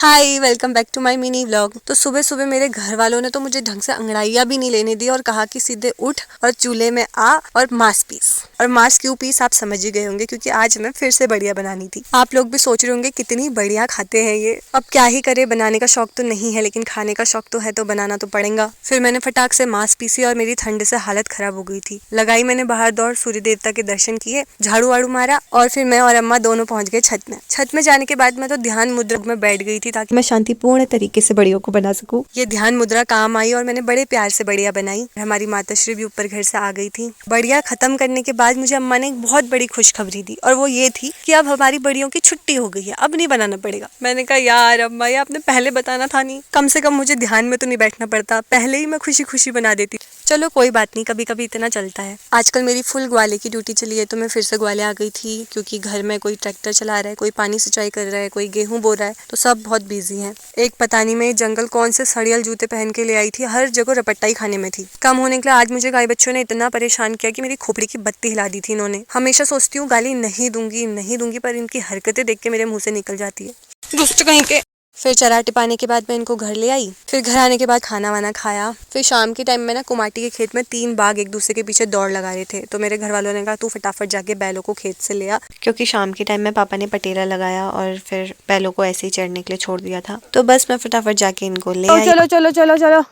Hi, welcome back to my mini vlog. तो सुबह सुबह मेरे घर वालों ने तो मुझे ढंग से अंगड़ाइयाँ भी नहीं लेने दी और कहा कि सीधे उठ और चूल्हे में आ और मांस पीस। और मांस क्यों पीस आप समझ ही गए होंगे, क्योंकि आज मैं फिर से बढ़िया बनानी थी। आप लोग भी सोच रहे होंगे कितनी बढ़िया खाते हैं ये। अब क्या ही करे, बनाने का शौक तो नहीं है लेकिन खाने का शौक तो है, तो बनाना तो पड़ेगा। फिर मैंने फटाक से मांस पीसी और मेरी ठंड से हालत खराब हो गई थी। लगाई मैंने बाहर दौड़, सूर्य देवता के दर्शन किए, झाड़ू वाड़ू मारा और फिर मैं और अम्मा दोनों पहुंच गए छत में। छत में जाने के बाद मैं तो ध्यान मुद्रा में बैठ गई थी ताकि मैं शांतिपूर्ण तरीके से बढ़ियों को बना सकूं। ये ध्यान मुद्रा काम आई और मैंने बड़े प्यार से बढ़िया बनाई। हमारी माताश्री भी ऊपर घर से आ गई थी। बढ़िया खत्म करने के बाद मुझे अम्मा ने एक बहुत बड़ी खुशखबरी दी और वो ये थी कि अब हमारी बढ़ियों की छुट्टी हो गई है, अब नहीं बनाना पड़ेगा। मैंने कहा यार अम्मा, ये आपने पहले बताना था नहीं, कम से कम मुझे ध्यान में तो नहीं बैठना पड़ता, पहले ही मैं खुशी खुशी बना देती। चलो कोई बात नहीं, कभी कभी इतना चलता है। आजकल मेरी फुल ग्वाले की ड्यूटी चली है, तो मैं फिर से ग्वाले आ गई थी क्योंकि घर में कोई ट्रैक्टर चला रहा है, कोई पानी सिंचाई कर रहा है, कोई गेहूं बो रहा है, तो सब बहुत बिजी हैं। एक पता नहीं मैं जंगल कौन से सड़ियल जूते पहन के ले आई थी, हर जगह रपट्टा ही खाने में थी। कम होने के लिए आज मुझे गाय बच्चों ने इतना परेशान किया कि मेरी खोपड़ी की बत्ती हिला दी थी इन्होंने। हमेशा सोचती हूँ गाली नहीं दूंगी नहीं दूंगी, पर इनकी हरकतें देख के मेरे मुंह से निकल जाती है, दुष्ट कहीं के। फिर चरा टिपाने के बाद मैं इनको घर ले आई। फिर घर आने के बाद खाना वाना खाया। फिर शाम के टाइम में ना कुमाटी के खेत में 3 बाघ एक दूसरे के पीछे दौड़ लगा रहे थे, तो मेरे घर वालों ने कहा तू फटाफट जाके बैलों को खेत से ले आ, क्योंकि शाम के टाइम में पापा ने पटेरा लगाया और फिर बैलों को ऐसे ही चढ़ने के लिए छोड़ दिया था। तो बस मैं फटाफट जाके इनको ले आई। चलो चलो चलो चलो।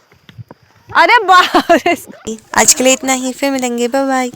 अरे बाप रे। आज के लिए इतना ही, फिर मिलेंगे, बाय बाय।